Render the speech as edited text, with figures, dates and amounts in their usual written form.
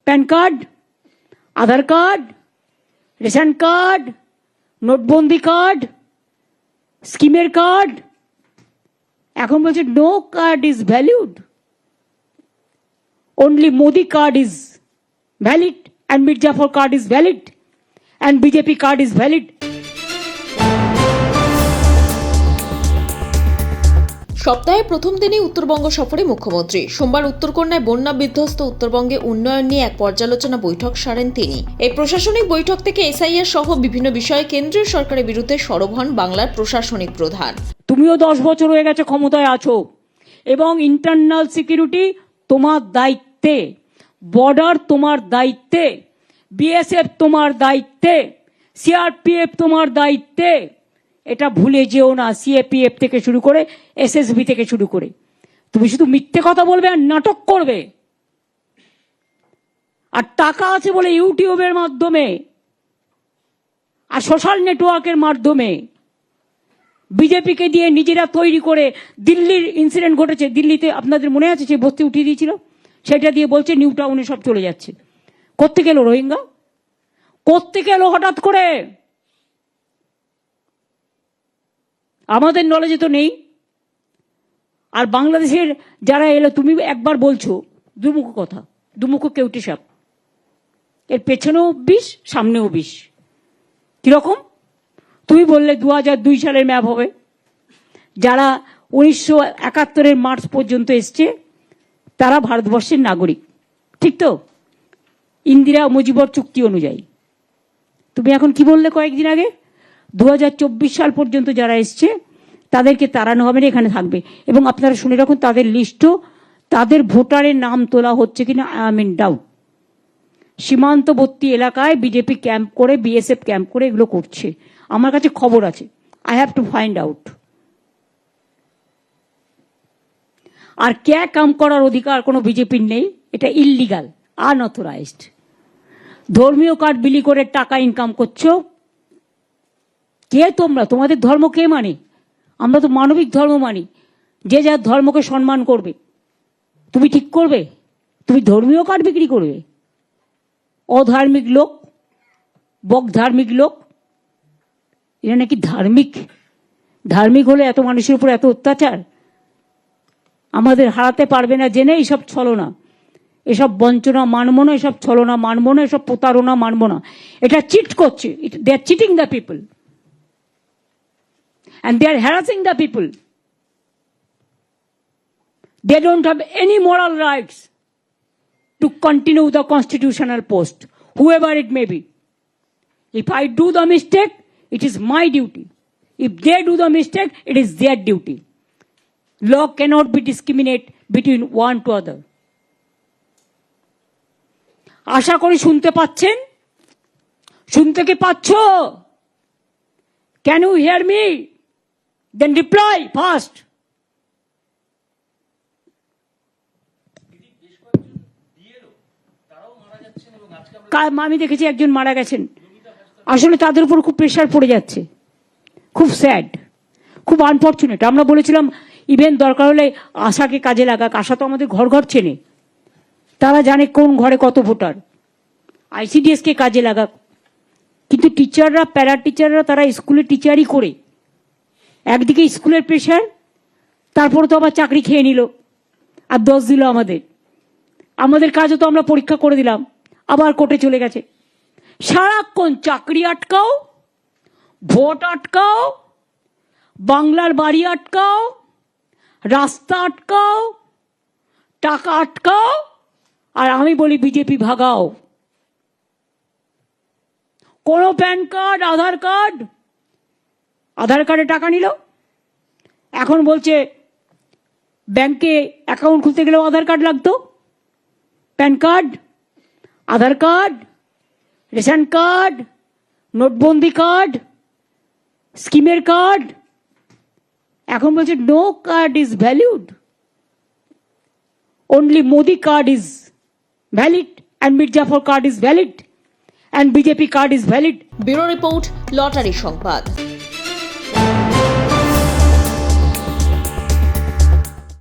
Pan card, Aadhaar card, ration card, নোটবন্দি card, স্কিমের card. এখন বলছে no card is valid, only Modi card is valid and Mirzapur card is valid and BJP card is valid. সপ্তাহে প্রথম দিনই উত্তরবঙ্গ সফরে মুখ্যমন্ত্রী। সোমবার উত্তরকন্যায় বন্যা বিধ্বস্ত উত্তরবঙ্গে উন্নয়ন নিয়ে এক পর্যালোচনা বৈঠক সারেন তিনি। এই প্রশাসনিক বৈঠক থেকে এসআইআর সহ বিভিন্ন বিষয়ে কেন্দ্রীয় সরকারের বিরুদ্ধে সরব হন বাংলার প্রশাসনিক প্রধান। তুমিও 10 বছর হয়ে গেছে ক্ষমতায় আছো এবং ইন্টারনাল সিকিউরিটি তোমার দায়িত্বে, বর্ডার তোমার দায়িত্বে, বিএসএফ তোমার দায়িত্বে, সিআরপিএফ তোমার দায়িত্বে। এটা ভুলে যেও না, সিএপিএফ থেকে শুরু করে এসএসবি থেকে শুরু করে। তুমি শুধু মিথ্যে কথা বলবে আর নাটক করবে, আর টাকা আছে বলে ইউটিউবের মাধ্যমে আর সোশ্যাল নেটওয়ার্কের মাধ্যমে বিজেপিকে দিয়ে নিজেরা তৈরি করে। দিল্লির ইনসিডেন্ট ঘটেছে, দিল্লিতে আপনাদের মনে আছে, যে বস্তি উঠিয়ে দিয়েছিল, সেটা দিয়ে বলছে নিউ টাউনে সব চলে যাচ্ছে। কোত্থেকে এলো রোহিঙ্গা? কোত্থেকে এলো হঠাৎ করে? আমাদের নলেজে তো নেই। আর বাংলাদেশের যারা এলো, তুমি একবার বলছো দুমুখ কথা, দুমুখ কেউটে সাপ। এর পেছনেও বিষ, সামনেও বিষ। কিরকম? তুমি বললে 2002 সালের ম্যাপ হবে। যারা 1971 মার্চ পর্যন্ত এসছে তারা ভারতবর্ষের নাগরিক, ঠিক তো? ইন্দিরা মুজিবর চুক্তি অনুযায়ী। তুমি এখন কি বললে কয়েকদিন আগে? 2024 সাল পর্যন্ত যারা এসছে তাদেরকে তাড়ানো হবে না, এখানে থাকবে। এবং আপনারা শুনে রাখুন, তাদের লিস্টও, তাদের ভোটারের নাম তোলা হচ্ছে কিনা আই এম ইন ডাউট। সীমান্তবর্তী এলাকায় বিজেপি ক্যাম্প করে, বিএসএফ ক্যাম্প করে এগুলো করছে। আমার কাছে খবর আছে, I have to find out. আর কাম করার অধিকার কোনো বিজেপির নেই, এটা ইললিগাল, আনঅথরাইজড। ধর্মীয় কার্ড বিলি করে টাকা ইনকাম করছো। কে তোমরা? তোমাদের ধর্ম কে মানে? আমরা তো মানবিক ধর্ম মানি, যে যার ধর্মকে সম্মান করবে। তুমি ঠিক করবে? তুমি ধর্মীয় কার্ড বিক্রি করবে? অধার্মিক লোক, বক ধার্মিক লোক, এরা নাকি ধার্মিক। ধার্মিক হলে এত মানুষের উপর এত অত্যাচার? আমাদের হারাতে পারবে না জেনে এইসব ছলনা, এসব বঞ্চনা মানব না, এসব ছলনা মানব না, এসব প্রতারণা মানব না। এটা চিট করছে, they are cheating the people and they are harassing the people. They don't have any moral rights to continue the constitutional post, whoever it may be. If I do the mistake, it is my duty. If they do the mistake, it is their duty. Law cannot be discriminate between one to other. আশা করি শুনতে পাচ্ছেন? শুনতে কি পাচ্ছ? Can you hear me? Then reply fast. আমি দেখেছি একজন মারা গেছেন। আসলে তাদের উপর খুব প্রেশার পড়ে যাচ্ছে, খুব স্যাড, খুব আনফর্চুনেট। আমরা বলেছিলাম ইভেন দরকার হলে আশাকে কাজে লাগাক। আশা তো আমাদের ঘর ঘর চেনে, তারা জানে কোন ঘরে কত ভোটার। আইসিডিএস কে কাজে লাগাক। কিন্তু টিচাররা, প্যারা টিচাররা, তারা স্কুলে টিচারই করে। একদিকে স্কুলের প্রেশার, তারপরে তো আবার চাকরি খেয়ে নিল আর দোষ দিল আমাদের। আমাদের কাজও তো আমরা পরীক্ষা করে দিলাম, আবার কোর্টে চলে গেছে। সারাক্ষণ চাকরি আটকাও, ভোট আটকাও, বাংলার বাড়ি আটকাও, রাস্তা আটকাও, টাকা আটকাও, আর আমি বলি বিজেপি ভাগাও। কোন প্যান কার্ড, আধার কার্ডে টাকা নিল, এখন বলছে ব্যাংকে অ্যাকাউন্ট খুলতে গেলেও আধার কার্ড লাগতো। PAN card, Aadhaar card, ration card, নোটবন্দি কার্ড, স্কিমের কার্ড। এখন বলছে no card is valid, only Modi card is valid and Mirzapur card is valid and BJP card is valid. Bureau report, lottery সংবাদ।